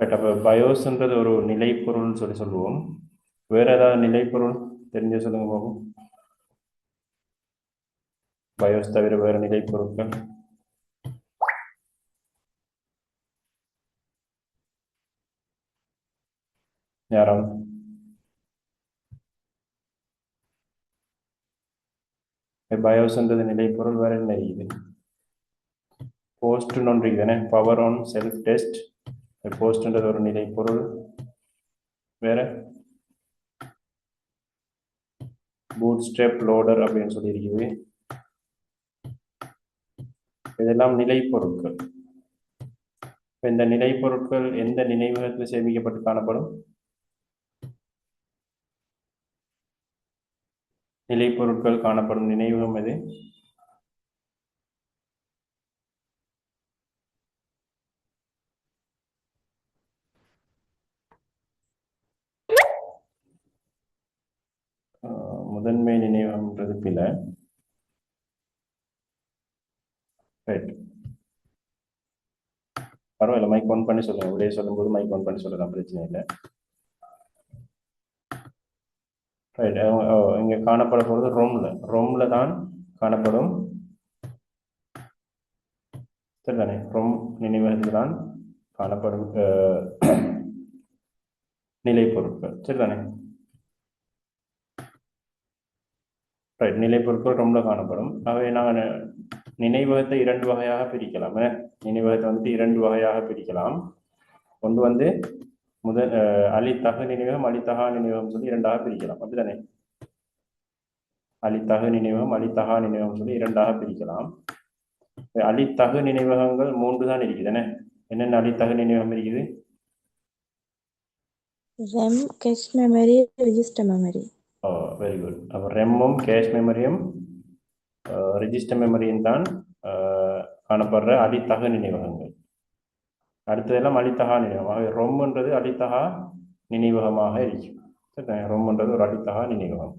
But அப்போ பயோஸ்ன்றது ஒரு நிலைப்பொருள்னு சொல்லுவோம். வேற ஏதாவது நிலைப்பொருள் தெரிஞ்ச சொல்லுங்க போகும். பயோஸ் தவிர வேற நிலைப்பொருட்கள் யாராவது? பயோஸ்ன்றது நிலைப்பொருள் வேற என்ன இருக்குது? போஸ்ட்னு ஒன்று இருக்குதானே, பவர் ஆன் செல்ஃப் டெஸ்ட். போஸ்ட்ன்றது ஒரு நிலைப்பொருள். வேற பூட் ஸ்ட்ரெப் லோடர் அப்படின்னு சொல்லியிருக்குது. இதெல்லாம் நிலைப்பொருட்கள். இந்த நிலைப்பொருட்கள் எந்த நினைவகத்தில் சேமிக்கப்பட்டு காணப்படும்? நிலைப்பொருட்கள் காணப்படும் நினைவகம் எது? முதன்மை நினைவகம்ன்றது பில. ரைட், பரவாயில்ல, மைக் ஆன் பண்ணி சொல்லுங்க. ஒரே சொல்லும்போது மைக் ஆன் பண்ணி சொல்லலாம், பிரச்சனை இல்லை. ரைட், இங்கே காணப்பட போகிறது ரொம்ல தான் காணப்படும். சரிதானே? ரொம் நினைவகத்தில் தான் காணப்படும் நிலைப்பொருட்கள். சரிதானே? ரைட், நிலைப்பொருட்கள் ரொம்ல காணப்படும். அவை நாங்கள் நினைவகத்தை இரண்டு வகையாக பிரிக்கலாம். நினைவகத்தை வந்துட்டு இரண்டு வகையாக பிரிக்கலாம். ஒன்று வந்து அழித்தகு நினைவகம், அழித்தகா நினைவகம் சொல்லி இரண்டாக பிரிக்கலாம். அப்படிதானே? அழித்தகு நினைவகம், அழித்தகா நினைவகம் சொல்லி இரண்டாக பிரிக்கலாம். அழித்தகு நினைவகங்கள் மூன்று தான் இருக்குதுன்னு. என்னென்ன அழித்தகு நினைவகம் இருக்குது? RAM, cache memory, register memory. Very good. அப்போ ரெம்மும் கேஷ் மெமரியும் ரெஜிஸ்டர் மெமரியும் தான் காணப்படுற அழித்தகு நினைவகங்கள். அடுத்ததெல்லாம் அழித்தகா நினைவகம். ஆகவே ரொம்ன்றது அழித்தகா நினைவகமாக இருக்கும். ரொம்ன்றது ஒரு அழித்தகா நினைவகம்.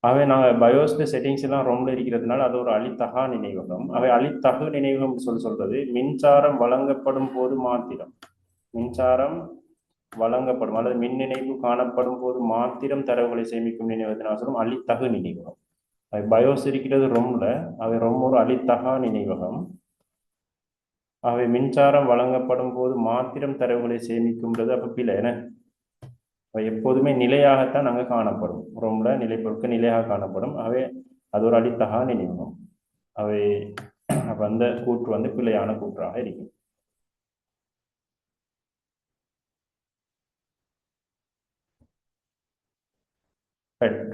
ஆகவே நாங்கள் பயோஸ்ல செட்டிங்ஸ் எல்லாம் ரொம்ல இருக்கிறதுனால அது ஒரு அழித்தகா நினைவகம். அவை அழித்தகு நினைவகம் சொல்றது மின்சாரம் வழங்கப்படும் போது மாத்திரம், மின்சாரம் வழங்கப்படும் அல்லது மின் இணைப்பு காணப்படும் போது மாத்திரம் தரவுகளை சேமிக்கும் நினைவகத்தினால் சொல்லும் அழித்தகு நினைவகம். அவை பயோஸ் இருக்கிறது ரொம்ல, அவை ரொம்ப ஒரு அழித்தகா நினைவகம். அவை மின்சாரம் வழங்கப்படும் போது மாத்திரம் தரவுகளை சேமிக்கும்ன்றது அப்ப பிள்ளை என்ன. அவை எப்போதுமே நிலையாகத்தான் அங்கே காணப்படும். ரொம்ல நிலைப்பொருட்கள் நிலையாக காணப்படும். அவை அது ஒரு அழித்தகா நினைவகம். அவை அந்த கூற்று வந்து பிழையான கூற்றாக இருக்கும்.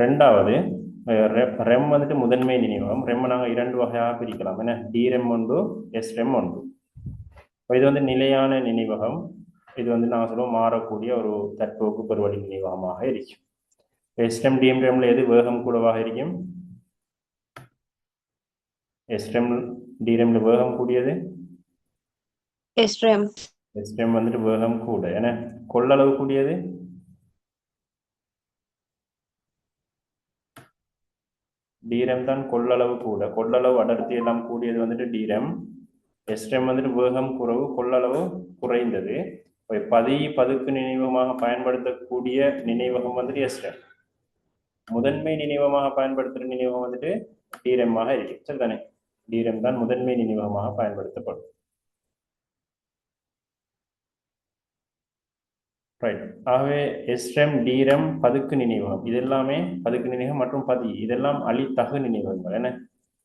ரெண்டாவது ரெம் வந்துட்டு முதன்மை நினைவகம். ரெம் நாங்கள் இரண்டு வகையாக பிரிக்கலாம். என்ன, டிரெம் ஒன்று, எஸ்ரெம் ஒன்று. இது வந்து நிலையான நினைவகம். இது வந்து நாங்கள் சொல்லுவோம் மாறக்கூடிய ஒரு தற்போக்கு பெறுவழி நினைவகமாக இருக்கும். எஸ்ரெம் டிஎம்ரெம்ல எது வேகம் கூடவாக இருக்கும்? எஸ்ரெம் டிரெம்ல வேகம் கூடியது SRAM. எஸ்ரெம் வந்துட்டு வேகம் கூட. ஏன்னா கொள்ளளவு கூடியது டிரெம் தான். கொள்ளளவு கூட, கொள்ளளவு அடர்த்தி எல்லாம் கூடியது வந்துட்டு டிரெம். எஸ்ரெம் வந்துட்டு வேகம் குறைவு, கொள்ளளவு குறைந்தது. பதுக்கு நினைவகமாக பயன்படுத்தக்கூடிய நினைவகம் வந்துட்டு எஸ்ரெம். முதன்மை நினைவகமாக பயன்படுத்துகிற நினைவகம் வந்துட்டு டிரெம்மாக இருக்கு. சரிதானே? டிரெம் தான் முதன்மை நினைவகமாக பயன்படுத்தப்படும். ரைட். ஆகவே எஸ்ரெம், டிரெம், பதுக்கு நினைவகம் இது எல்லாமே பதுக்கு நினைவகம் மற்றும் இதெல்லாம் அழித்தகு நினைவகங்கள். என்ன,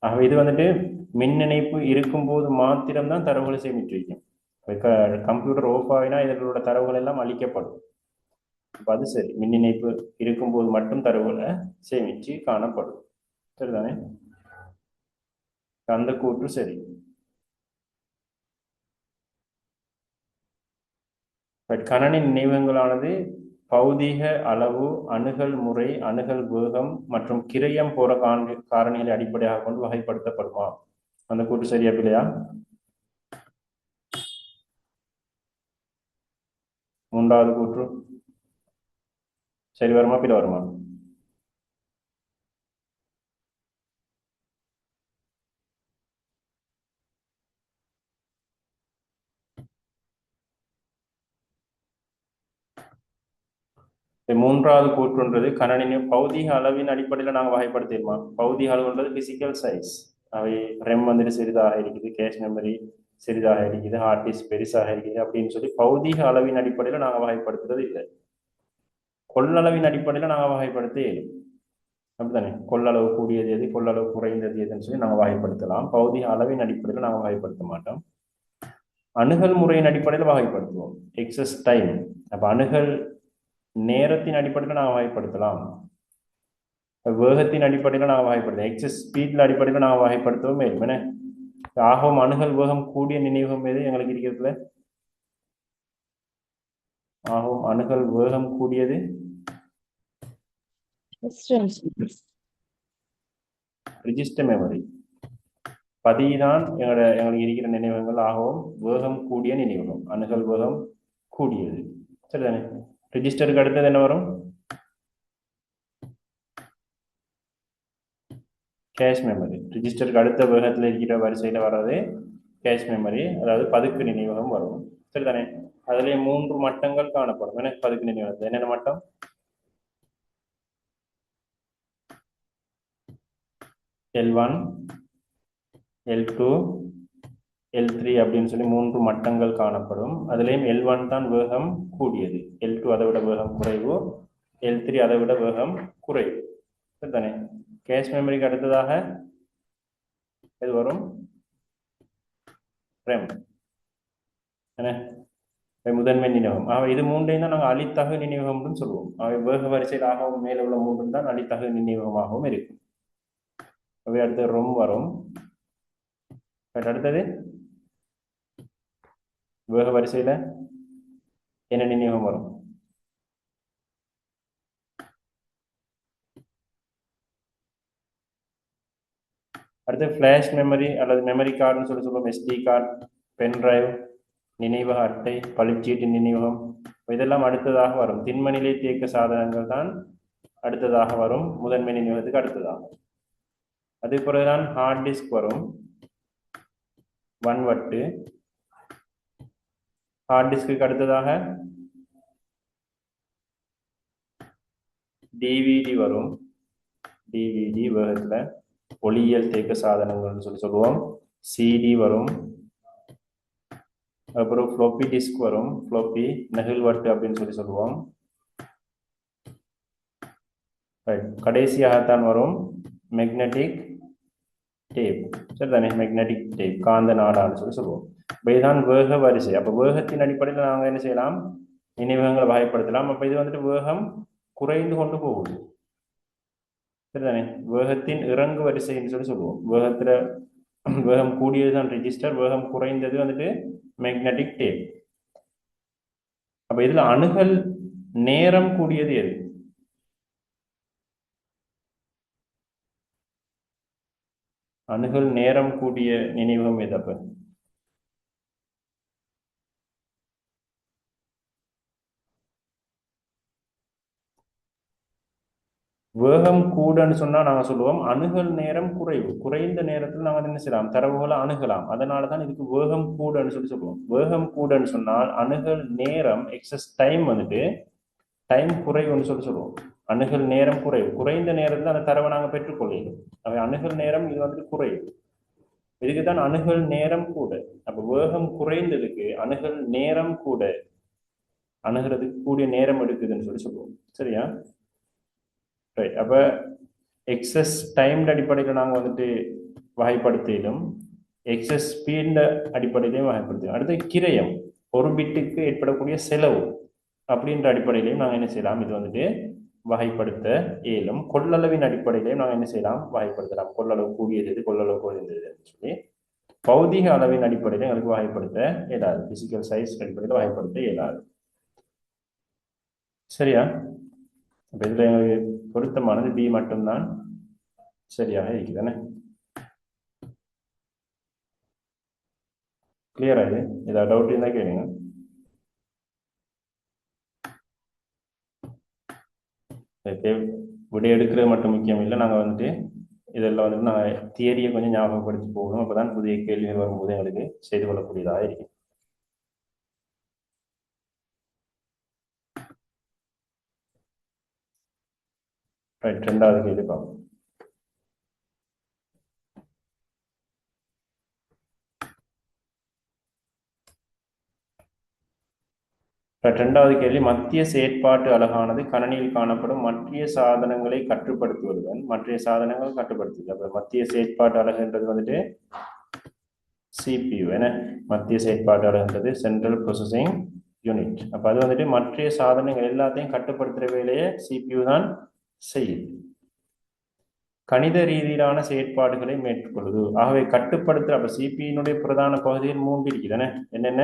ஆகவே இது வந்துட்டு மின் இணைப்பு இருக்கும்போது மாத்திரம்தான் தரவுகளை சேமித்து வைக்கும். கம்ப்யூட்டர் ஓஃப் ஆகினா இதனோட தரவுகள் எல்லாம் அழிக்கப்படும். இப்போ அது சரி, மின் இணைப்பு இருக்கும்போது மட்டும் தரவுகளை சேமித்து காணப்படும். சரிதானே? அந்த கூற்று சரி. கணனி நினைவகங்களானது பௌதீக அளவு, அணுகல் முறை, அணுகல் வேகம் மற்றும் கிரயம் போற காரணிகளை அடிப்படையாக கொண்டு வகைப்படுத்தப்படுமா? அந்த கூற்று சரியா பிள்ளையா? மூன்றாவது கூற்று சரி வருமா பிள்ளை வருமா? மூன்றாவது கூற்றுன்றது கணனின் பௌதிக அளவின் அடிப்படையில் நாங்கள் வகைப்படுத்திடுமா. பௌதிக அளவுன்றது பிசிக்கல் சைஸ். அவை ரெம் வந்துட்டு சிறிதாக இருக்குது, கேஷ் மெமரி சிறிதாக இருக்குது, ஹார்ட் டிஸ்க் பெருசாக இருக்குது அப்படின்னு சொல்லி பௌதிக அளவின் அடிப்படையில் நாங்கள் வகைப்படுத்துறது இல்லை. கொள்ளளவின் அடிப்படையில் நாங்கள் வகைப்படுத்த இயலும். அப்படித்தானே, கொள்ளளவு கூடியது எது, கொள்ளளவு குறைந்தது எதுன்னு சொல்லி நாங்கள் வகைப்படுத்தலாம். பௌதிக அளவின் அடிப்படையில் நாங்கள் வகைப்படுத்த மாட்டோம். அணுகல் முறையின் அடிப்படையில் வகைப்படுத்துவோம். எக்ஸஸ் டைம், அப்போ அணுகல் நேரத்தின் அடிப்படையில் நாங்கள் வகைப்படுத்தலாம். வேகத்தின் அடிப்படையில் நாங்கள் வகைப்படுத்தலாம். எக்ஸஸ் ஸ்பீட்ல அடிப்படையில் நாங்கள் வகைப்படுத்தவும் என்ன ஆகவும் அணுகல் வேகம் கூடிய நினைவகம் எது எங்களுக்கு இருக்கிறதுல ஆகவும் அணுகல் வேகம் கூடியது ரிஜிஸ்டர் மெமரி. பதிதான் எங்களுக்கு இருக்கிற நினைவகங்கள் ஆகவும் வேகம் கூடிய நினைவகம், அணுகல் வேகம் கூடியது. சரிதானே. ரிஜிஸ்டருக்கு அடுத்தது என்ன வரும்? Cache memory. ரிஜிஸ்டருக்கு அடுத்த வேகத்தில் இருக்கிற வரிசையில் வர்றது கேஷ் மெமரி, அதாவது பதுக்கு நினைவகம் வரும். சரிதானே. அதுலேயே 3 மட்டங்கள் காணப்படும். எனக்கு பதுக்கு நினைவகத்தில் என்னென்ன மட்டம்? L1, L2, L3 அப்படின்னு சொல்லி 3 மட்டங்கள் காணப்படும். அதுலேயும் L1 தான் வேகம் கூடியது, L2 அதை விட வேகம் குறைவு, L3 அதை விட வேகம் குறைவு. சரிதானே. கேஷ் மெமரிக்கு அடுத்ததாக எது வரும்? ரெம். என்ன முதன்மை நினைவகம். இது 3ஐயும் தான் நாங்கள் அழித்தகு நினைவகம்னு சொல்லுவோம். வேக வரிசையில் ஆகவும் மேலே உள்ள 3 தான் அழித்தகு நினைவகமாகவும் இருக்கும். அடுத்து ரொம் வரும். அடுத்தது வேக வரிசையில் என்ன நினைவகம் வரும்? அடுத்து ஃபிளாஷ் மெமரி அல்லது மெமரி கார்டுன்னு சொல்லுவோம். SD கார்டு, பென் டிரைவ், நினைவக அட்டை, பளிச்சீட்டு நினைவகம், இதெல்லாம் அடுத்ததாக வரும். திண்ம நிலை தேக்க சாதனங்கள் தான் அடுத்ததாக வரும், முதன்மை நினைவகத்துக்கு அடுத்ததாக. அது பிறகுதான் ஹார்ட் டிஸ்க் வரும், வன்வட்டு. ஹார்ட் டிஸ்க்கு அடுத்ததாக டிவிடி வரும். டிவிடி வேகத்தில் ஒளியியல் தேக்க சாதனங்கள்னு சொல்லுவோம். சிடி வரும். அப்புறம் ஃப்ளோப்பி டிஸ்க் வரும். ஃப்ளோப்பி நெகிழ்வட்டு அப்படின்னு சொல்லுவோம். கடைசியாகத்தான் வரும் மேக்னெட்டிக் டேப். சரிதானே. மேக்னெட்டிக் டேப், காந்த நாடான்னு சொல்லுவோம். இதுதான் வேக வரிசை. அப்போ வேகத்தின் அடிப்படையில் நாங்கள் என்ன செய்யலாம்? நினைவகங்களை வகைப்படுத்தலாம். அப்போ இது வந்துட்டு வேகம் குறைந்து கொண்டு போகுது. சரிதானே. வேகத்தின் இறங்கு வரிசைன்னு சொல்லுவோம். வேகம் கூடியது தான் ரிஜிஸ்டர், வேகம் குறைந்தது வந்துட்டு மேக்னெட்டிக் டேப். அப்ப இதுல அணுகல் நேரம் கூடியது எது? அணுகல் நேரம் கூடிய நினைவகம் எது? அப்ப வேகம் கூடன்னு சொன்னா நாங்க சொல்லுவோம் அணுகல் நேரம் குறைவு. குறைந்த நேரத்தில் நாங்கள் என்ன செய்யலாம்? தரவுகளை அணுகலாம். அதனாலதான் இதுக்கு வேகம் கூடன்னு சொல்லுவோம். வேகம் கூடன்னு சொன்னால் அணுகல் நேரம் எக்ஸஸ் டைம் வந்துட்டு டைம் குறைவுன்னு சொல்லுவோம். அணுகல் நேரம் குறைவு. குறைந்த நேரத்தில் அந்த தரவை நாங்கள் பெற்றுக்கொள்ளும். அவை அணுகல் நேரம் இது வந்துட்டு குறைவு. இதுக்குதான் அணுகல் நேரம் கூட. அப்ப வேகம் குறைந்ததுக்கு அணுகல் நேரம் கூட, அணுகிறதுக்கு கூடிய நேரம் எடுக்குதுன்னு சொல்லுவோம். சரியா? ரைட். அப்ப எக்ஸஸ் டைம் அடிப்படையில் நாங்கள் வந்துட்டு வகைப்படுத்திலும் எக்ஸஸ் ஸ்பீட் அடிப்படையிலையும் வகைப்படுத்தலாம். அடுத்து கிரயம், ஒரு பிட்டுக்கு ஏற்படக்கூடிய செலவு அப்படின்ற அடிப்படையிலையும் நாங்கள் என்ன செய்யலாம்? இது வந்துட்டு வகைப்படுத்த இயலும். கொள்ளளவின் அடிப்படையிலையும் நாங்கள் என்ன செய்யலாம்? வகைப்படுத்தலாம். கொள்ளளவு கூடியது, கொள்ளளவு குறைந்தது சொல்லி பௌதிக அளவின் அடிப்படையில் எங்களுக்கு வகைப்படுத்த இயலாது. பிசிக்கல் சைஸ் அடிப்படையில் வகைப்படுத்த இயலாது. சரியா? அப்ப இதுல எங்களுக்கு பொருத்தமானது பி மட்டும்தான் சரியாக இருக்குதானே? கிளியரா? இது ஏதாவது டவுட் இருந்தா கேளுங்க. விடை எடுக்கிறது மட்டும் முக்கியம் இல்லை, நாங்கள் வந்துட்டு இதெல்லாம் வந்துட்டு நாங்கள் தியரியை கொஞ்சம் ஞாபகப்படுத்தி போகணும். அப்போதான் புதிய கேள்விகள் வரும்போது எங்களுக்கு செய்து கொள்ளக்கூடியதாக இருக்கும். ரைட், ரெண்டாவது கேள்வி பார்ப்போம். இரண்டாவது கேள்வி, மத்திய செயற்பாட்டு அலகானது கணனியில் காணப்படும் மற்ற சாதனங்களை கட்டுப்படுத்துவதுடன் மற்ற சாதனங்கள் கட்டுப்படுத்துது. அப்ப மத்திய செயற்பாட்டு அலகுன்றது வந்துட்டு CPU என்ன, மத்திய செயற்பாட்டு அலகுன்றது சென்ட்ரல் ப்ராசஸிங் யூனிட். அப்ப அது வந்துட்டு மற்ற சாதனங்கள் எல்லாத்தையும் கட்டுப்படுத்துற வேலையை CPU தான் செய்யுது. கணித ரீதியிலான செயற்பாடுகளை மேற்கொள்ளுது. ஆகவே கட்டுப்படுத்துற அப்ப CPU பிரதான பகுதியில் 3 இருக்குதானே, என்னென்ன?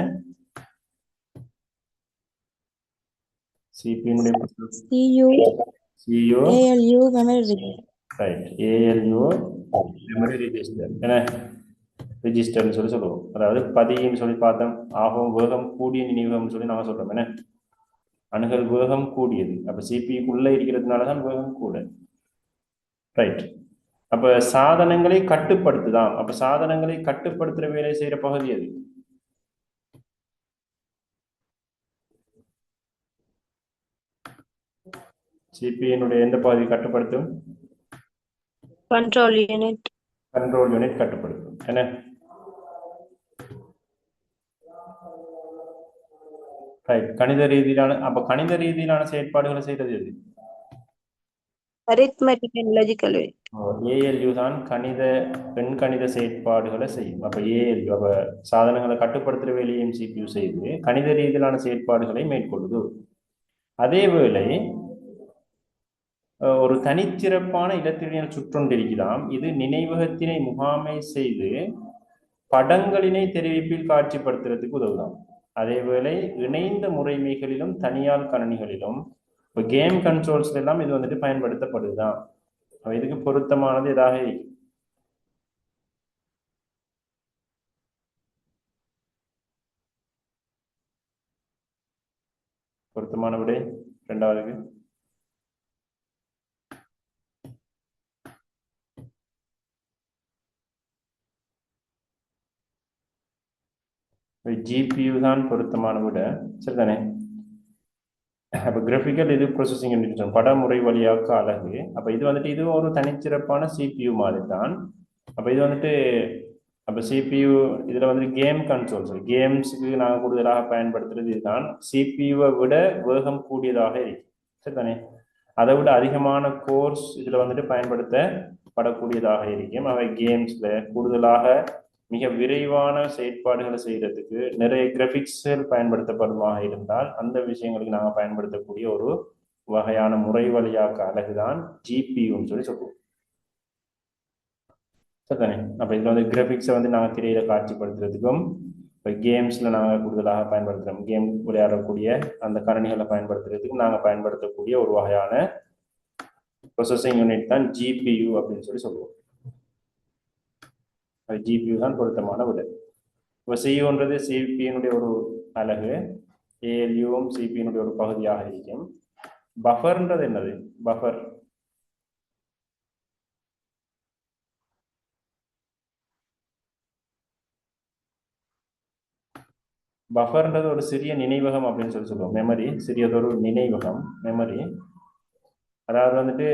CPU CU, ALU, memory register. Right, ALU memory register என்ன, ரெஜிஸ்டர்னு சொல்லுவோம். அதாவது பதின்னு சொல்லி பார்த்தோம், ஆகும் வேகம் கூடிய நினைவகம் சொல்லி நாம சொல்றோம் என்ன, அணுகல் வேகம் கூடியது. அப்ப CPU-க்குள்ள இருக்கிறதுனாலதான் வேகம் கூட. ரைட், அப்ப சாதனங்களை கட்டுப்படுத்துதான். அப்ப சாதனங்களை கட்டுப்படுத்துற வேலை செய்யற பகுதி அது. CPU எந்த பகுதி கட்டுப்படுத்தும்? Control unit. கண்ட்ரோல் யூனிட் கட்டுப்படுத்தும் என்ன. ரைட், கணித ரீதியிலான அப்ப கணித ரீதியிலான செயற்பாடுகளை செய்யறது எது? Arithmetic and logical unit. ALU தான் கணித செயற்பாடுகளை செய்யும். அப்ப ALU அப்ப சாதனங்களை கட்டுப்படுத்துற வேலையும் CPU செய்து கணித ரீதியிலான செயற்பாடுகளை மேற்கொள்ளுது. அதேவேளை ஒரு தனிச்சிறப்பான இலத்திரனியல் சுற்றொன்றிருக்கலாம். இது நினைவகத்தினை முகாமை செய்து படங்களினை தெரிவிப்பில் காட்சிப்படுத்துறதுக்கு உதவுதான். அதேவேளை இணைந்த முறைமைகளிலும் தனியார் கணினிகளிலும் இப்போ கேம் கண்ட்ரோல்ஸ்ல எல்லாம் இது வந்துட்டு பயன்படுத்தப்படுதுதான். இதுக்கு பொருத்தமானது எதாக இருக்கு? பொருத்தமான விடை இரண்டாவதுக்கு GPU தான் பொருத்தமான விட. சரிதானே? அப்ப கிராபிக்கல் இது ப்ராசஸிங் யூனிட், படமுறை வழியாக்க அலகு. அப்ப இது வந்துட்டு இது ஒரு தனிச்சிறப்பான CPU மாதிரி தான். அப்ப இது வந்துட்டு அப்ப CPU இதுல வந்துட்டு கேம் கண்ட்ரோல்ஸ், கேம்ஸுக்கு நாங்கள் கூடுதலாக பயன்படுத்துறது இதுதான். CPU-வை விட வேகம் கூடியதாக இருக்கு. சரிதானே? அதை விட அதிகமான கோர்ஸ் இதுல வந்துட்டு பயன்படுத்தப்படக்கூடியதாக இருக்கும். அவை கேம்ஸ்ல கூடுதலாக மிக விரைவான செயற்பாடுகளை செய்யறதுக்கு நிறைய கிராபிக்ஸ்கள் பயன்படுத்தப்படுமாக இருந்தால் அந்த விஷயங்களுக்கு நாங்கள் பயன்படுத்தக்கூடிய ஒரு வகையான முறை வழியாக்க அலகுதான் GPUன்னு சொல்லி சொல்லுவோம். சரிதானே? அப்ப இதுல வந்து கிராபிக்ஸை வந்து நாங்கள் திரையில காட்சிப்படுத்துறதுக்கும் இப்போ கேம்ஸ்ல நாங்கள் கூடுதலாக பயன்படுத்துறோம். கேம் விளையாடக்கூடிய அந்த கணினிகளை பயன்படுத்துறதுக்கும் நாங்கள் பயன்படுத்தக்கூடிய ஒரு வகையான ப்ராசஸிங் யூனிட் தான் GPU அப்படின்னு சொல்லி சொல்லுவோம். GPU தான் பொருத்தமான விடை. இப்போ CUன்றது CPU-னுடைய ஒரு அலகு, ALU-வும் CPU-னுடைய ஒரு பகுதியாக இருக்கும். பஃபர்ன்றது என்னது? பஃபர்ன்றது ஒரு சிறிய நினைவகம் அப்படின்னு சொல்லி சொல்லுவோம். மெமரி, சிறியதொரு நினைவகம் மெமரி. அதாவது வந்துட்டு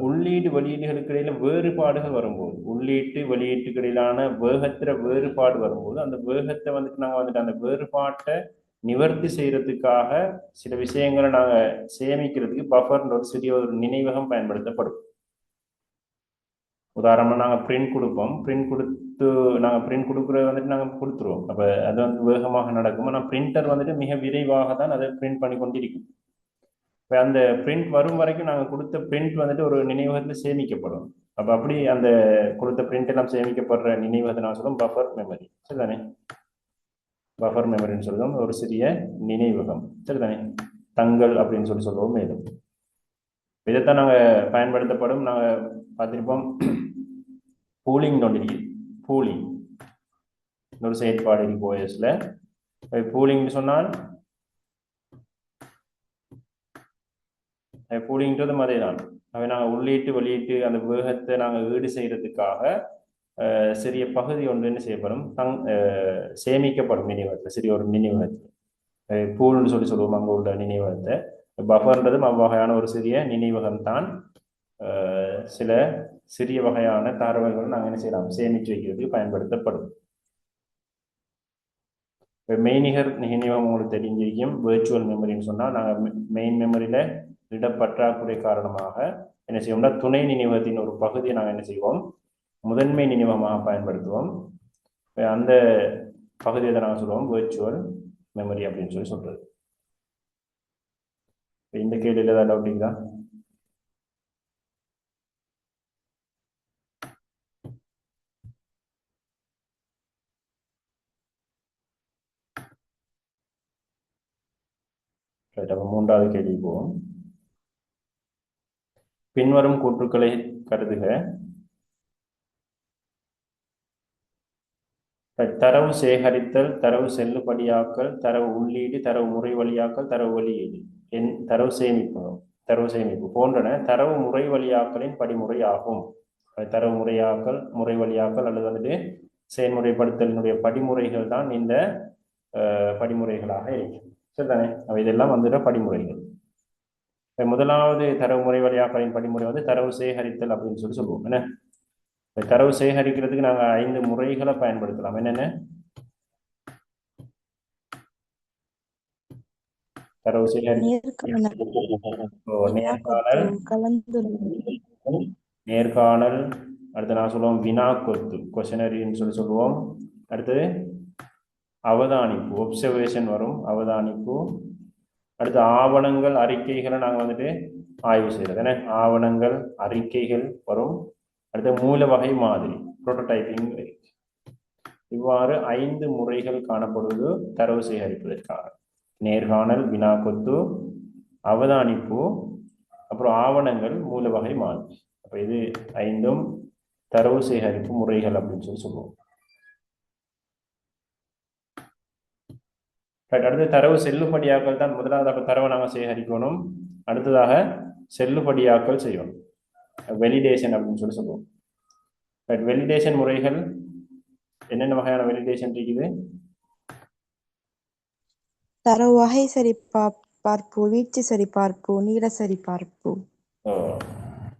உள்ளீடு வெளியீடுகளுக்கு இடையில வேறுபாடுகள் வரும்போது, உள்ளீட்டு வெளியீட்டுக்கு இடையிலான வேகத்துல வேறுபாடு வரும்போது அந்த வேகத்தை வந்துட்டு நாங்கள் வந்துட்டு அந்த வேறுபாட்டை நிவர்த்தி செய்யறதுக்காக சில விஷயங்களை நாங்கள் சேமிக்கிறதுக்கு பஃபர்ன்ற ஒரு சிறிய ஒரு நினைவகம் பயன்படுத்தப்படும். உதாரணமா நாங்கள் பிரிண்ட் கொடுப்போம், நாங்கள் பிரிண்ட் கொடுக்குறது வந்துட்டு நாங்கள் கொடுத்துருவோம். அப்போ அது வந்து வேகமாக நடக்கும். ஆனால் பிரிண்டர் வந்துட்டு மிக விரைவாக தான் அதை பிரிண்ட் பண்ணி கொண்டிருக்கும். இப்போ அந்த பிரிண்ட் வரும் வரைக்கும் நாங்கள் கொடுத்த பிரிண்ட் வந்துட்டு ஒரு நினைவகத்தில் சேமிக்கப்படும். அப்போ அப்படி அந்த கொடுத்த பிரிண்ட் எல்லாம் சேமிக்கப்படுற நினைவகத்தை நான் சொல்லுவோம் பஃபர் மெமரி. சரிதானே? பஃபர் மெமரின்னு சொல்லுவோம் ஒரு சிறிய நினைவகம். சரிதானே? தங்கள் அப்படின்னு சொல்லி சொல்லுவோம். மேலும் இதைத்தான் நாங்கள் பயன்படுத்தப்படும். நாங்கள் பார்த்துருப்போம் பூலிங் ஒன்று, பூலிங் ஒரு செயற்பாடு இருக்கு OS-ல. பூலிங்னு சொன்னால் பூலிங்கிறது அதே தான். அவை நாங்கள் உள்ளீட்டு வெளியீட்டு அந்த வேகத்தை நாங்கள் ஈடு செய்யறதுக்காக சிறிய பகுதி ஒன்று என்ன செய்யப்படும், சேமிக்கப்படும் நினைவகத்தில், சிறிய ஒரு நினைவகத்தில் பூல்னு சொல்லி சொல்லுவோம் அங்கே உள்ள நினைவகத்தை. பஃபர்ன்றதும் அவ்வகையான ஒரு சிறிய நினைவகம் தான். சில சிறிய வகையான தரவுகள் நாங்கள் என்ன செய்யலாம், சேமித்து வைக்கிறதுக்கு பயன்படுத்தப்படும். இப்போ மெய்நிகர் நினைவகம் உங்களுக்கு தெரிஞ்சிருக்கும். விர்ச்சுவல் மெமரின்னு சொன்னால் நாங்கள் மெயின் மெமரியில் இடப்பற்றாக்குறை காரணமாக என்ன செய்வோம்னா துணை நினைவகத்தின் ஒரு பகுதியை நாங்கள் என்ன செய்வோம், முதன்மை நினைவகமாக பயன்படுத்துவோம். அந்த பகுதியை தான் நாங்கள் சொல்லுவோம் விர்ச்சுவல் மெமரி அப்படின்னு சொல்லி சொல்றது. இந்த கேள்வியில் ஏதாவது டவுட்டிங்களா? மூன்றாவது கேள்வி போவோம். பின்வரும் கூற்றுக்களை கருதுக. தரவு சேகரித்தல், தரவு செல்லுபடியாக்கல், தரவு உள்ளீடு, தரவு முறை வழியாக்கல், தரவு வெளியீடு, தரவு சேமிப்பு போன்றன தரவு முறை வழியாக்கலின் படிமுறை ஆகும். தரவு முறை வழியாக்கல் அல்லது வந்துட்டு செயல்முறைப்படுத்தலினுடைய படிமுறைகள் தான் இந்த படிமுறைகளாக இருக்கும். சரிதானே? இதெல்லாம் வந்துட்டு படிமுறைகள். முதலாவது தரவு முறை வழியாக்கலின் படிமுறை வந்து தரவு சேகரித்தல் அப்படின்னு சொல்லி சொல்லுவோம். என்ன தரவு சேகரிக்கிறதுக்கு நாங்கள் 5 முறைகளை பயன்படுத்தலாம். என்னென்ன? தரவு நேர்காணல், அடுத்து நான் சொல்லுவோம் வினாக்கொத்து, கொஸ்டினரின்னு சொல்லி சொல்லுவோம். அடுத்தது அவதானிப்பு, ஒப்சர்வேஷன் வரும், அவதானிப்பு. அடுத்து ஆவணங்கள், அறிக்கைகளை நாங்கள் வந்துட்டு ஆய்வு செய்யறது. என்ன ஆவணங்கள், அறிக்கைகள் வரும். அடுத்து மூல வகை மாதிரி, புரோட்டோடைப்பிங். இவ்வாறு 5 முறைகள் காணப்படுவது தரவு சேகரிப்பதற்காக. நேர்காணல், வினாக்கொத்து, அவதானிப்பு, அப்புறம் ஆவணங்கள், மூல வகை மாதிரி. அப்ப இது 5ம் தரவு சேகரிப்பு முறைகள் அப்படின்னு சொல்லி சொல்லுவோம். அடுத்து தரவு செல்லுபடியாக்கல் தான் முதலாவது. தரவை நாங்கள் சேகரிக்கணும், அடுத்ததாக செல்லுபடியாக்கல் செய்யணும், வெலிடேஷன் அப்படின்னு சொல்லி சொல்லுவோம். வெலிடேஷன் முறைகள் என்னென்ன வகையான வெலிடேஷன் இருக்குது? தரவு வகை சரிபார்ப்பு, வீச்சு சரிபார்ப்பு, நீள சரிபார்ப்பு.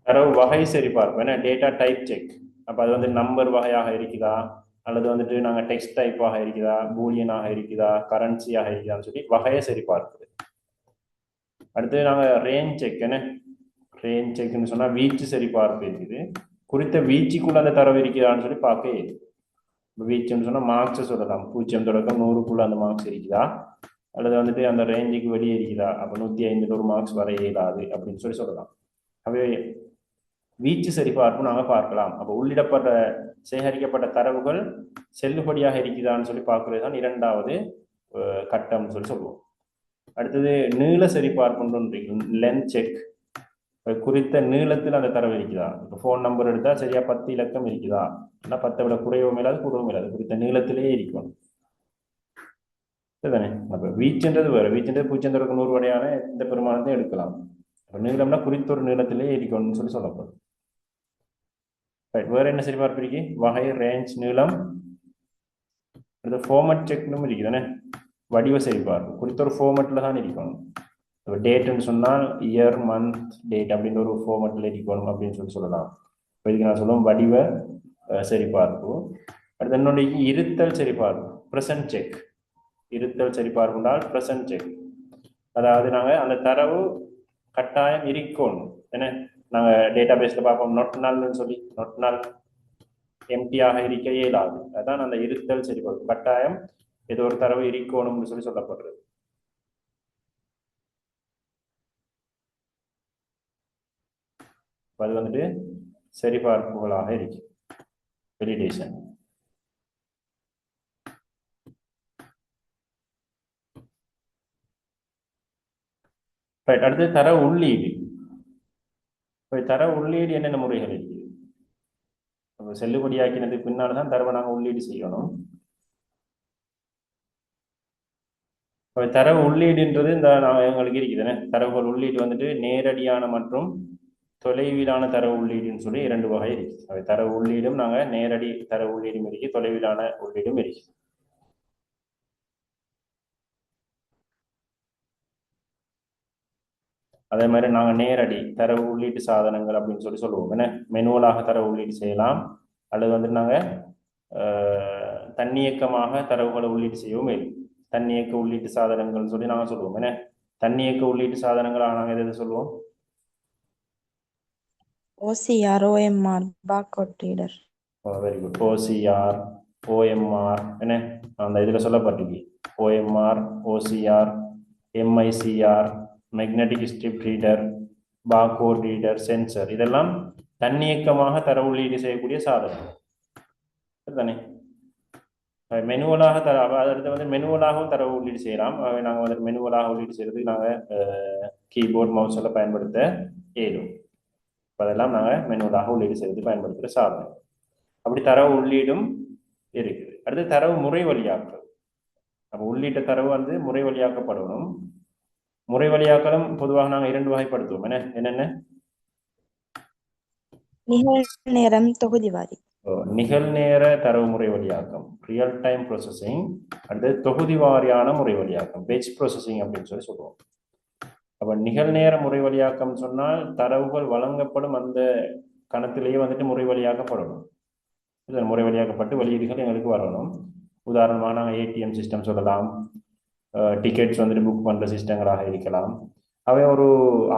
தரவு வகை சரிபார்ப்பு என்ன டேட்டா டைப் செக். அப்போ அது வந்து நம்பர் வகையாக இருக்குதா, அல்லது வந்துட்டு நாங்கள் டெக்ஸ்ட் டைப்பாக இருக்குதா, பூலியனாக இருக்குதா, கரன்சியாக இருக்குதான்னு சொல்லி வகையை சரிபார்க்குது. அடுத்து நாங்கள் ரேஞ்ச் செக். என்ன ரேஞ்ச் செக்னு சொன்னால் வீச்சு சரிபார்ப்பு இருக்குது. குறித்த வீச்சுக்குள்ள அந்த தரவு இருக்குதான்னு சொல்லி பார்க்க. வீச்சுன்னு சொன்னால் மார்க்ஸை சொல்லலாம். 0 தொடக்கம் 100க்குள்ள அந்த மார்க்ஸ் இருக்குதா, அல்லது வந்துட்டு அந்த ரேஞ்சுக்கு வெளியே இருக்குதா, அப்போ 105 ஒரு மார்க்ஸ் வர இயலாது அப்படின்னு சொல்லி சொல்லலாம். அவை வீச்சு சரிபார்ப்பு நாங்கள் பார்க்கலாம். அப்போ உள்ளிடப்பட்ட சேகரிக்கப்பட்ட தரவுகள் செல்லுபடியாக இருக்குதான்னு சொல்லி பார்க்கறது தான் 2வது கட்டம்னு சொல்லி சொல்லுவோம். அடுத்தது நீள சரிபார்ப்புன்னு ஒன்று இருக்கு, லென்த் செக். குறித்த நீளத்தில் அந்த தரவு இருக்குதா. இப்போ ஃபோன் நம்பர் எடுத்தால் சரியா 10 இலக்கம் இருக்குதா, இல்லை 10 விட குறையவும் இல்லாது கூடவும் இல்லாது, குறித்த நீளத்திலேயே இருக்கும். சரிதானே? அப்போ வீச்சுன்றது வேறு. வீச்சுன்றது 0 தொடக்கம் 100 வரையான எந்த பெருமானத்தையும் எடுக்கலாம். இப்போ நீளம்னா குறித்த ஒரு நீளத்திலேயே இருக்கணும்னு சொல்லி சொல்லப்படும். வேற என்ன சரிபார்ப்பு இருக்கு? வகை, ரேஞ்ச், நீளம். அடுத்து ஃபார்மட் செக்னும் இருக்குதானே, வடிவ சரிபார்ப்பு. குறித்த ஒரு ஃபார்மட்ல தான் இருக்கணும். இப்போ டேட்டுன்னு சொன்னால் இயர், மந்த், டேட் அப்படின்னு ஒரு ஃபார்மட்ல இருக்கணும் அப்படின்னு சொல்லி சொல்லலாம். இப்போ இதுக்கு நான் சொல்லுவோம் வடிவ சரிபார்ப்பு. அடுத்து இன்னொன்று இருத்தல் சரிபார்ப்பு, ப்ரெசன்ட் செக். இருத்தல் சரிபார்ப்புனால் ப்ரெசன்ட் செக். அதாவது நாங்கள் அந்த தரவு கட்டாயம் இருக்கணும். என்ன நாங்கள் டேட்டா பேஸில் பார்ப்போம் நொட் நாள்னு சொல்லி, நொட் நாள் எம்டியாக இருக்க இயலாது. அதான் அந்த இருத்தல் சரிபார்ப்பு. கட்டாயம் ஏதோ ஒரு தரவு இருக்கணும்னு சொல்லி சொல்லப்படுறது. அது வந்துட்டு சரிபார்ப்புகளாக இருக்கு, வெலிடேஷன். அடுத்து தரவு உள்ளீடு. தரவு உள்ளீடு என்னென்ன முறைகள் இருக்குது? செல்லுபடியாக்கினதுக்கு பின்னால்தான் தான் தரவை நாங்கள் உள்ளீடு செய்யணும். தரவு உள்ளீடுன்றது இந்த எங்களுக்கு இருக்குதுன்னு தரவுகள் உள்ளீடு வந்துட்டு நேரடியான மற்றும் தொலைவிலான தரவு உள்ளீடுன்னு சொல்லி 2 வகை இருக்கு. தரவு உள்ளீடும் நாங்கள் நேரடி தரவு உள்ளீடும் இருக்கு, தொலைவிலான உள்ளீடும் இருக்கு. அதே மாதிரி நாங்கள் நேரடி தரவு உள்ளீட்டு சாதனங்கள் அப்படின்னு சொல்லுவோம். ஏன்னா மெனுவலாக தரவு உள்ளீடு செய்யலாம், அல்லது வந்துட்டு நாங்கள் தன்னியக்கமாக தரவுகளை உள்ளீடு செய்யவும் இல்லை. தன்னியக்க உள்ளீட்டு சாதனங்கள் சொல்லி நாங்கள் சொல்லுவோம். ஏன்னா தன்னியக்க உள்ளீட்டு சாதனங்களாக நாங்கள் எதை சொல்லுவோம்? OCR, OMR, barcode reader. Very good. OCR, OMR என்ன அந்த இதில் சொல்லப்பட்டிருக்கு. OMR, OCR, MICR, magnetic strip reader, barcode reader, sensor, இதெல்லாம் தன்னியக்கமாக தரவு உள்ளீடு செய்யக்கூடிய சாதனம் தானே. மெனுவலாக அடுத்து வந்து மெனுவலாகவும் தரவு உள்ளீடு செய்யலாம். நாங்கள் வந்து மெனுவலாக உள்ளீடு செய்யறதுக்கு நாங்கள் கீபோர்ட் மவுஸ் எல்லாம் பயன்படுத்த இயலும். அதெல்லாம் நாங்கள் மெனுவலாக உள்ளீடு செய்யறதுக்கு பயன்படுத்துகிற சாதனம். அப்படி தரவு உள்ளீடும் இருக்குது. அடுத்து தரவு முறை வழியாக்கல். அப்போ உள்ளீட்ட தரவு வந்து முறை வழியாக்கப்படணும். முறை வழியாக்கலும் பொதுவாக நாங்கள் 2 வகைப்படுத்துவோம். என்னென்ன? நிகழ்நேரம், தொகுதிவாரி. நிகழ்நேர தரவு முறை வழியாக்கம், ரியல் டைம் ப்ராசஸிங். அடுத்து தொகுதி வாரியான முறை வழியாக்கம், பேட்ச் ப்ராசஸிங் அப்படின்னு சொல்லுவோம். அப்போ நிகழ்நேர முறை வழியாக்கம் சொன்னால் தரவுகள் வழங்கப்படும் அந்த கணத்திலேயே வந்துட்டு முறை வழியாக்கப்படணும். இதன் முறை வழியாக்கப்பட்டு வெளியீடுகள் எங்களுக்கு வரணும். உதாரணமாக நாங்கள் ஏடிஎம் சிஸ்டம் சொல்லலாம், டிக்கெட்ஸ் வந்துட்டு புக் பண்ணுற சிஸ்டங்களாக இருக்கலாம். அவை ஒரு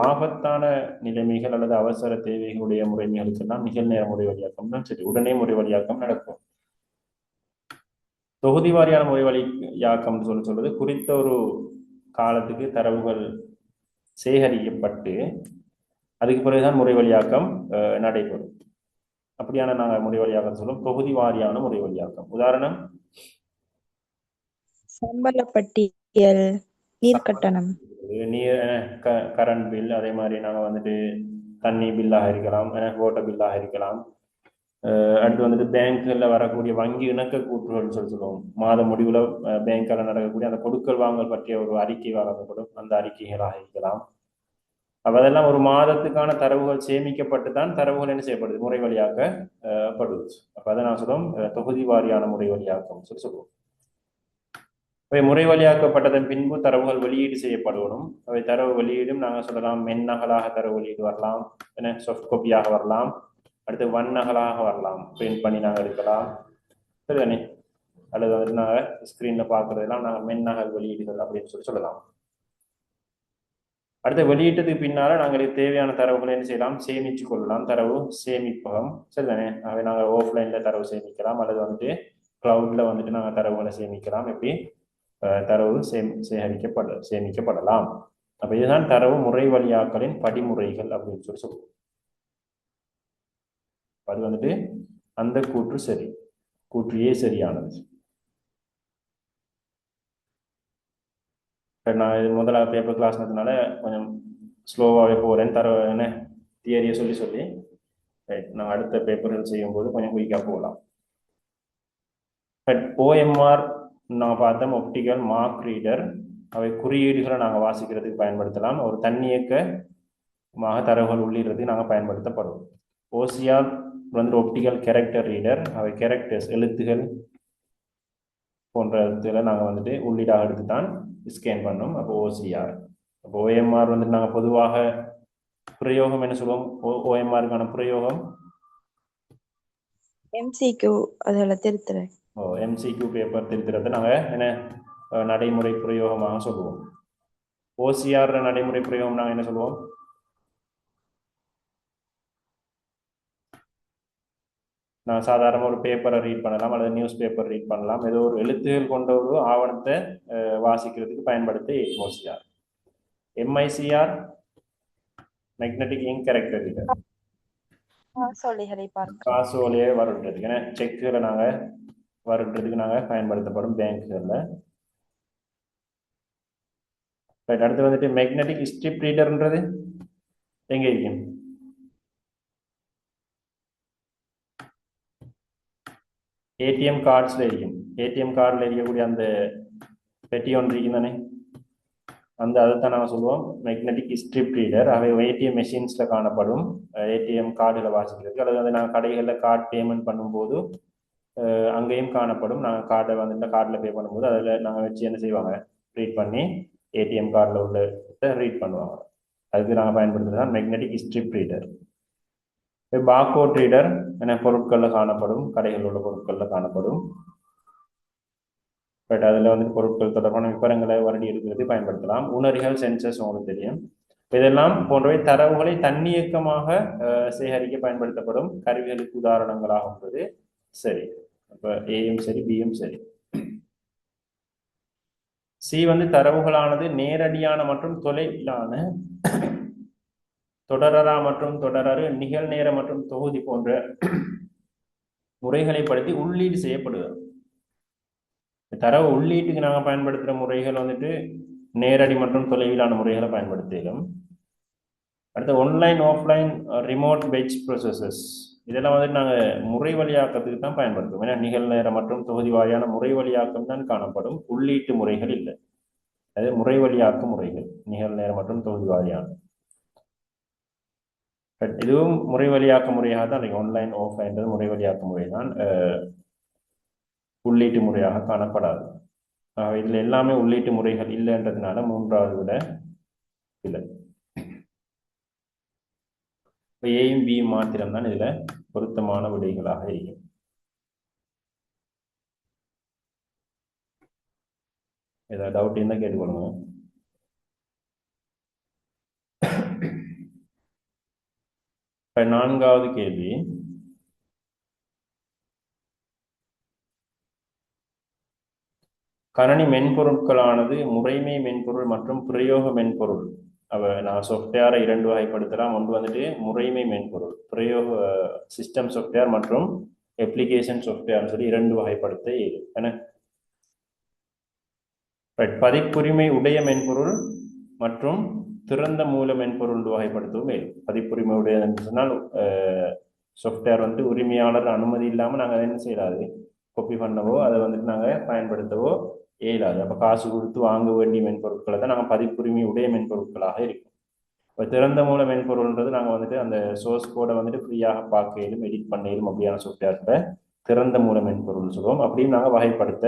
ஆபத்தான நிலைமைகள் அல்லது அவசர தேவைகளுடைய முறைமைகளுக்கெல்லாம் நிகழ்நேர முறை வழியாக்கம் தான் சரி, உடனே முறை வழியாக்கம் நடக்கும். தொகுதி வாரியான முறை வழியாக்கம் சொல்றது குறித்த ஒரு காலத்துக்கு தரவுகள் சேகரிக்கப்பட்டு அதுக்கு பிறகுதான் முறை வழியாக்கம் நடைபெறும். அப்படியான நாங்கள் முறை வழியாக்கம் சொல்லுவோம் தொகுதி வாரியான முறை வழியாக்கம். உதாரணம் சம்பள பட்டியல், நீர் கட்டணம், நீர் கரண்ட் பில், அதே மாதிரி நாங்கள் வந்துட்டு தண்ணி பில்லாக இருக்கலாம், வாட்டர் பில்லாக இருக்கலாம். அடுத்து வந்துட்டு பேங்க்ல வரக்கூடிய வங்கி இணக்க கூற்றுகள் சொல்லுவோம். மாத முடிவுல பேங்க்ல நடக்கக்கூடிய அந்த கொடுக்கல் வாங்கல் பற்றிய ஒரு அறிக்கை வழங்கப்படும், அந்த அறிக்கைகளாக இருக்கலாம். அப்ப அதெல்லாம் ஒரு மாதத்துக்கான தரவுகள் சேமிக்கப்பட்டு தான் தரவுகள் என்ன செய்யப்படுது, முறை வழியாக்கப்படுது. அப்ப அதை நான் சொல்லுவோம் தொகுதி வாரியான முறை வழியாக்கம் சொல்லுவோம். அவை முறை வழியாக்கப்பட்டதன் பின்பு தரவுகள் வெளியீடு செய்யப்படணும். அவை தரவு வெளியீடும் நாங்கள் சொல்லலாம் மென்னகலாக தரவு வெளியீடு வரலாம், சாஃப்ட் காப்பியாக வரலாம், அடுத்து வண்ணகலாக வரலாம், பிரிண்ட் பண்ணி நாங்கள் எடுக்கலாம் சரிதானே. அல்லது வந்துட்டு நாங்கள் ஸ்க்ரீனில் பார்க்குறதெல்லாம் நாங்கள் மென்னகல் வெளியீடுகள் அப்படின்னு சொல்லலாம். அடுத்த வெளியீட்டத்துக்கு பின்னால நாங்கள் தேவையான தரவுகளை என்ன செய்யலாம், சேமிச்சு கொள்ளலாம். தரவு சேமிப்பகம் சரிதானே. அவை நாங்கள் ஆஃப்லைன்ல தரவு சேமிக்கலாம், அல்லது வந்துட்டு கிளவுட்ல வந்துட்டு நாங்கள் தரவுகளை சேமிக்கலாம். எப்படி தரவு சேமிக்கப்படலாம். அப்ப இதுதான் தரவு முறை வழியாக்கலின் படிமுறைகள் அப்படின்னு சொல்லுவோம். அது வந்துட்டு அந்த கூற்று சரி, கூற்று சரியானது. நான் இது முதலாவது பேப்பர் கிளாஸ்னால கொஞ்சம் ஸ்லோவாகவே போகிறேன். என்ன தியரியை சொல்லி நான் அடுத்த பேப்பர்கள் செய்யும்போது கொஞ்சம் குயிக்காக போகலாம். OMR நாங்கள் பார்த்தோம் ஒப்டிக்கல் மார்க் ரீடர். அவை குறியீடுகளை நாங்கள் வாசிக்கிறதுக்கு பயன்படுத்தலாம். ஒரு தன்னியக்கமாக தரவுகள் உள்ளிடுறதுக்கு நாங்கள் பயன்படுத்தப்படும். OCR வந்து ஒப்டிக்கல் கேரக்டர் ரீடர். அவை கேரக்டர்ஸ் எழுத்துகள் போன்ற எழுத்துக்களை நாங்கள் வந்துட்டு உள்ளீடாக எடுத்து தான் ஸ்கேன் பண்ணோம். அப்போ OCR. அப்போ OMR வந்துட்டு நாங்கள் பொதுவாக பிரயோகம் என்ன சொல்லுவோம், OMRக்கான பிரயோகம் MCQ அதில் திருத்துறேன். MCQ பேப்பர் திருத்துறதை நாங்கள் என்ன நடைமுறை பிரயோகமாக சொல்லுவோம். OCR நடைமுறை பிரயோகம் நாங்கள் என்ன சொல்லுவோம், நான் சாதாரண ஒரு பேப்பரை ரீட் பண்ணலாம், அல்லது நியூஸ் பேப்பர் ரீட் பண்ணலாம். ஏதோ ஒரு எழுத்துகள் கொண்ட ஒரு ஆவணத்தை வாசிக்கிறதுக்கு பயன்படுத்தி OCR. MICR magnetic ink character reader. காசோலையை வருடுறதுக்கு, ஏன்னா செக்குகளை நாங்கள் வருடுறதுக்கு நாங்கள் பயன்படுத்தப்படும் பேங்க்குகளில். அடுத்து வந்துட்டு மேக்னெட்டிக் ஸ்ட்ரிப் ரீடர்ன்றது எங்கே இருக்கும், ஏடிஎம் கார்ட்ஸ்ல இருக்கும். ஏடிஎம் கார்டில் இருக்கக்கூடிய அந்த பெட்டி ஒன்று இருக்கும் தானே, அதைத்தான் நாங்கள் சொல்லுவோம் மேக்னெட்டிக் ஸ்ட்ரிப் ரீடர். அவை ஏடிஎம் மெஷின்ஸில் காணப்படும். ஏடிஎம் கார்டில் வாசிக்கிறதுக்கு, அல்லது வந்து நாங்கள் கடைகளில் கார்டு பேமெண்ட் பண்ணும்போது அங்கேயும் காணப்படும். நாங்கள் கார்டை வந்து கார்டில் பே பண்ணும்போது அதில் நாங்கள் வச்சு என்ன செய்வாங்க, ரீட் பண்ணி ஏடிஎம் கார்டில் உள்ள ரீட் பண்ணுவாங்க. அதுக்கு நாங்கள் பயன்படுத்துறது தான் magnetic strip reader. Barcode reader என பொருட்களில் காணப்படும், கடைகளில் உள்ள பொருட்களில் காணப்படும். பட் அதில் வந்து பொருட்கள் தொடர்பான விவரங்களை வருடி எடுக்கிறது பயன்படுத்தலாம். உணரிகள், சென்சர்ஸ் உங்களுக்கு தெரியும். இதெல்லாம் போன்றவை தரவுகளை தன்னியக்கமாக சேகரிக்க பயன்படுத்தப்படும் கருவிகளுக்கு உதாரணங்களாக உள்ளது. சரி, இப்போ ஏயும் சரி, பியும் சரி. சி வந்து தரவுகளானது நேரடியான மற்றும் தொலைவிலான தொடரரா மற்றும் தொடரறு, நிகழ்நேர மற்றும் தொகுதி போன்ற முறைகளை படுத்தி உள்ளீடு செய்யப்படுகிறது. தரவு உள்ளீட்டுக்கு நாங்கள் பயன்படுத்துகிற முறைகள் வந்துட்டு நேரடி மற்றும் தொலைவிலான முறைகளை பயன்படுத்திடும். அடுத்து online, offline, remote batch processes, இதெல்லாம் வந்துட்டு நாங்கள் முறை வழியாக்கத்துக்கு தான் பயன்படுத்துவோம். ஏன்னா நிகழ்நேர மற்றும் தொகுதி வாரியான முறை வழியாக்கம் தான் காணப்படும், உள்ளீட்டு முறைகள் இல்லை. அது முறை வழியாக்க முறைகள், நிகழ்நேர மற்றும் தொகுதி வாரியான. இதுவும் முறை வழியாக்க முறையாக தான் இருக்கு. ஆன்லைன், ஆஃப்லைன் முறை வழியாக்க முறை தான், உள்ளீட்டு முறையாக காணப்படாது. இதில் எல்லாமே உள்ளீட்டு முறைகள் இல்லைன்றதுனால மூன்றாவது விட இல்லை. இப்போ ஏயும் பியும் மாத்திரம்தான் இதில் பொருத்தமான விடைகளாக இருக்கும். ஏதாவது டவுட் இருந்தால் கேட்டுக்கொள்ளுங்க. இப்போ 4வது கேள்வி, கணனி மென்பொருட்களானது முறைமை மென்பொருள் மற்றும் பிரயோக மென்பொருள். நான் சாஃப்ட்வேரை 2 வகைப்படுத்தலாம். ஒன்று வந்துட்டு முறைமை மென்பொருள், பிரயோக சிஸ்டம் சாஃப்ட்வேர் மற்றும் அப்ளிகேஷன் சாஃப்ட்வேர்னு சொல்லி 2 வகைப்படுத்த இயலும். என்ன பதிப்புரிமை உடைய மென்பொருள் மற்றும் திறந்த மூல மென்பொருள் வகைப்படுத்தவும் இயலும். பதிப்புரிமை உடைய சொன்னால் சாஃப்ட்வேர் வந்து உரிமையாளர் அனுமதி இல்லாமல் நாங்கள் என்ன செய்யலாது, காப்பி பண்ணவோ அதை வந்துட்டு நாங்கள் பயன்படுத்தவோ இயலாது. அப்போ காசு கொடுத்து வாங்க வேண்டிய மென்பொருட்களை தான் நாங்கள் பதிப்புரிமை உடைய மென்பொருட்களாக இருக்கும். இப்போ திறந்த மூல மென்பொருள்ன்றது நாங்கள் வந்துட்டு அந்த சோர்ஸ் கோடை வந்துட்டு ஃப்ரீயாக பார்க்க இயலும், எடிட் பண்ண இயலும். அப்படியான சாஃப்ட்வேர்ஸை திறந்த மூல மென்பொருள்னு சொல்லுவோம். அப்படியும் நாங்கள் வகைப்படுத்த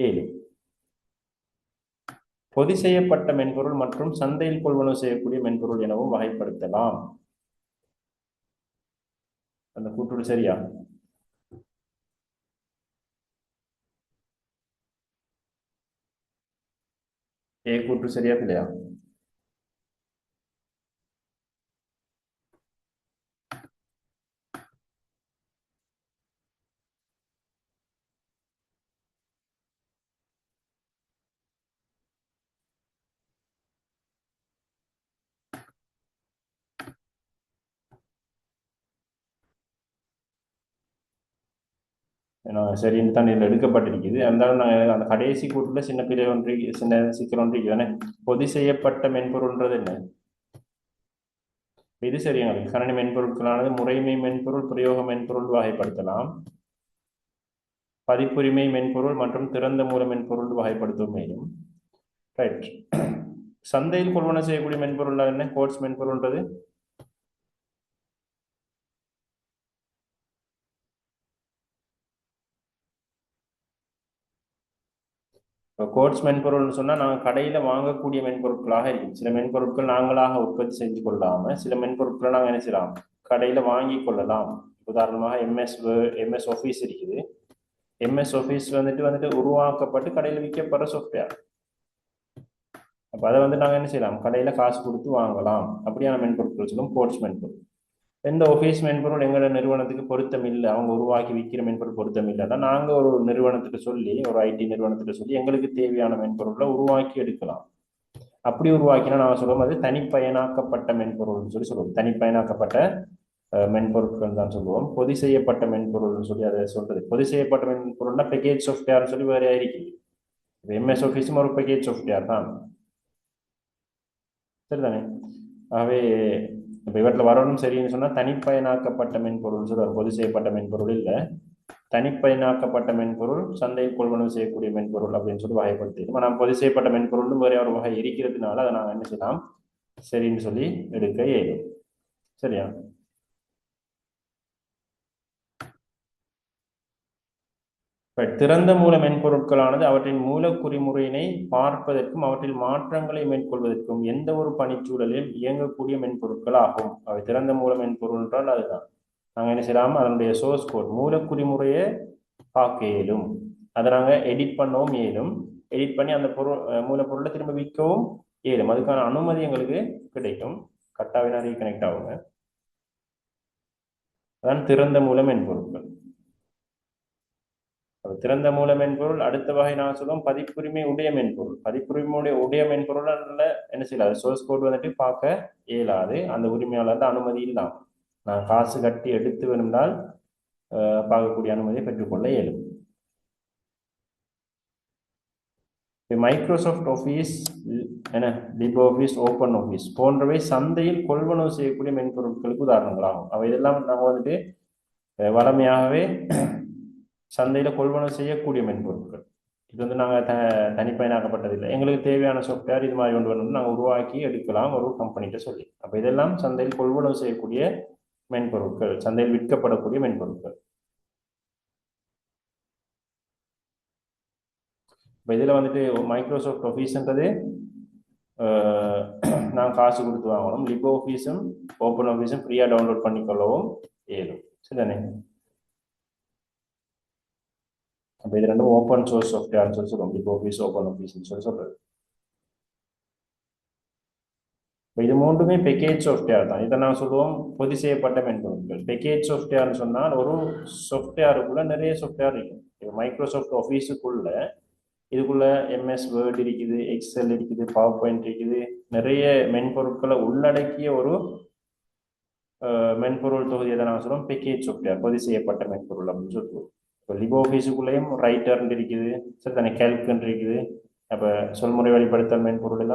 இயலும். பொதி செய்யப்பட்ட மென்பொருள் மற்றும் சந்தையில் கொள்வனவு செய்யக்கூடிய மென்பொருள் எனவும் வகைப்படுத்தலாம். அந்த கூற்று சரியா? ஏ கூற்று சரியா இல்லையா? சரின்னு தான் இதில் எடுக்கப்பட்டிருக்குது. இருந்தாலும் நாங்கள் அந்த கடைசி கூட்டில் சின்ன பிள்ளை ஒன்று, சின்ன சிக்கல் ஒன்று தானே. பொதி செய்யப்பட்ட மென்பொருள்ன்றது என்ன? இது சரியாக கணனி மென்பொருட்களானது முறைமை மென்பொருள், பிரயோக மென்பொருள் வகைப்படுத்தலாம். பதிப்புரிமை மென்பொருள் மற்றும் திறந்த மூல மென்பொருள் வகைப்படுத்தவும் மேலும். ரைட். சந்தையில் கொள்வனவு செய்யக்கூடிய மென்பொருள் என்ன? கோட்ஸ் மென்பொருள்ன்றது கோட்ஸ் மென்பொருள்னு சொன்னால் நாங்கள் கடையில் வாங்கக்கூடிய மென்பொருட்களாக இருக்கும். சில மென்பொருட்கள் நாங்களாக உற்பத்தி செஞ்சு கொள்ளாமல் சில மென்பொருட்களை நாங்கள் என்ன செய்யலாம், கடையில் வாங்கி கொள்ளலாம். உதாரணமாக எம்எஸ் ஆஃபீஸ் இருக்குது. எம்எஸ் ஆஃபீஸ் வந்துட்டு உருவாக்கப்பட்டு கடையில் விற்கப்படுற சாஃப்ட்வேர். அப்போ அதை வந்து நாங்கள் என்ன செய்யலாம், கடையில் காசு கொடுத்து வாங்கலாம். அப்படியான மென்பொருட்கள் சொல்லும் கோட்ஸ் மென்பொருள். எந்த ஆஃபீஸ் மென்பொருள் எங்களோட நிறுவனத்துக்கு பொருத்தம் இல்லை, அவங்க உருவாக்கி விற்கிற மென்பொருள் பொருத்தம் இல்லைன்னா நாங்கள் ஒரு நிறுவனத்துக்கு சொல்லி, ஒரு ஐடி நிறுவனத்துக்கு சொல்லி எங்களுக்கு தேவையான மென்பொருளை உருவாக்கி எடுக்கலாம். அப்படி உருவாக்கினா நான் சொல்லுவோம் அது தனிப்பயனாக்கப்பட்ட மென்பொருள்னு சொல்லி சொல்லுவோம். தனிப்பயனாக்கப்பட்ட மென்பொருட்கள் தான் சொல்லுவோம். பொதி செய்யப்பட்ட மென்பொருள்னு சொல்லி அதை சொல்றது. பொதி செய்யப்பட்ட மென்பொருள்னா பேக்கேஜ் சாஃப்ட்வேர்னு சொல்லி வேற இருக்குது. எம்எஸ் ஆஃபீஸும் ஒரு பேக்கேஜ் சாஃப்ட்வேர் தான், சரிதானே? ஆகவே இப்போ இவற்றில் வரணும் சரின்னு சொன்னால் தனிப்பயனாக்கப்பட்ட மென்பொருள் சொல்லுவார். பொது செய்யப்பட்ட மென்பொருள் இல்லை, தனிப்பயனாக்கப்பட்ட மென்பொருள், சந்தையில் கொள்வனவு செய்யக்கூடிய மென்பொருள் அப்படின்னு சொல்லி வகைப்படுத்திடும். நாம் பொது செய்யப்பட்ட மென்பொருள்னு வேற ஒரு வகை இருக்கிறதுனால அதை நாங்கள் என்ன செய்யலாம், சரின்னு சொல்லி எடுக்க இயலும். சரியா? திறந்த மூல மென்பொருட்களானது அவற்றின் மூலக்குறிமுறையினை பார்ப்பதற்கும் அவற்றில் மாற்றங்களை மேற்கொள்வதற்கும் எந்த ஒரு பணிச்சூழலில் இயங்கக்கூடிய மென்பொருட்கள் ஆகும். அவை திறந்த மூல மென்பொருள் என்றால் அதுதான். நாங்கள் என்ன செய்யலாம், அதனுடைய சோர்ஸ் கோட் மூலக்குறிமுறையை பார்க்க இயலும், அதை நாங்கள் எடிட் பண்ணவும் இயலும், எடிட் பண்ணி அந்த மூலப்பொருளை திரும்ப விற்கவும் இயலும். அதுக்கான அனுமதி எங்களுக்கு கிடைக்கும். கட்டாவினா ரீகனெக்ட் ஆகுங்க. அதான் திறந்த மூல மென்பொருட்கள். திறந்த மூல மென்பொருள். அடுத்த வகை நான் சொல்லுவோம் பதிப்புரிமை உடைய மென்பொருள். பதிப்புரிமை உடைய மென்பொருள் என்ன செய்யலாது, சோர்ஸ் கோட் வந்துட்டு பார்க்க இயலாது, அந்த உரிமையாளர் அனுமதி இல்லாமல். நான் காசு கட்டி எடுத்து வேணும்னால் பார்க்கக்கூடிய அனுமதியை பெற்றுக்கொள்ள இயலும். Microsoft office, lip office, open office போன்றவை சந்தையில் கொள்வனவு செய்யக்கூடிய மென்பொருட்களுக்கு உதாரணங்களாகும். அவை இதெல்லாம் நாங்கள் வந்துட்டு வளமையாகவே சந்தையில் கொள்வனவு செய்யக்கூடிய மென்பொருட்கள். இது வந்து நாங்கள் தனிப்பயனாக்கப்பட்டதில்லை. எங்களுக்கு தேவையான சாஃப்ட்வேர் இது மாதிரி கொண்டு வரணும்னு நாங்கள் உருவாக்கி எடுக்கலாம் ஒரு கம்பெனிகிட்ட சொல்லி. அப்போ இதெல்லாம் சந்தையில் கொள்வனவு செய்யக்கூடிய மென்பொருட்கள், சந்தையில் விற்கப்படக்கூடிய மென்பொருட்கள். இப்போ இதில் வந்துட்டு மைக்ரோசாஃப்ட் ஆஃபீஸ்ன்றது நான் காசு கொடுத்து வாங்கணும். லிப் ஆஃபீஸும் ஓப்பன் ஆஃபீஸும் ஃப்ரீயாக டவுன்லோட் பண்ணிக்கொள்ளவும் இயலும். சரிதானே? அப்போ இது ரெண்டும் ஓப்பன் சோர்ஸ் சாஃப்ட்வேர்னு சொல்லி சொல்லுவோம். லிப் ஆஃபீஸ், ஓப்பன் ஆஃபீஸ்ன்னு சொல்லி சொல்றது. இப்போ இது மூன்றுமே பேக்கேஜ் சாஃப்ட்வேர் தான். இதை நான் சொல்லுவோம் பொது செய்யப்பட்ட மென்பொருட்கள். பேக்கேஜ் சாஃப்ட்வேர்னு சொன்னால் ஒரு சாஃப்ட்வேருக்குள்ள நிறைய சாஃப்ட்வேர் இருக்கும். இப்போ மைக்ரோசாஃப்ட் ஆஃபீஸுக்குள்ள இதுக்குள்ள எம்எஸ் வேர்ட் இருக்குது, எக்ஸல் இருக்குது, பவர் பாயிண்ட் இருக்குது, நிறைய மென்பொருட்களை உள்ளடக்கிய ஒரு மென்பொருள் தொகுதியை தான் நான் சொல்லுவோம் பேக்கேஜ் சாஃப்ட்வேர், பொது செய்யப்பட்ட மென்பொருள் அப்படின்னு சொல்லுவோம். இப்போ லிப் ஆஃபீஸுக்குள்ளேயும் ரைட்டர்ன்னு இருக்குது, சரி தானே, கேல்குன்னு இருக்குது. அப்போ சொல்முறை வழிபடுத்தல் மென்பொருள் எல்லாம்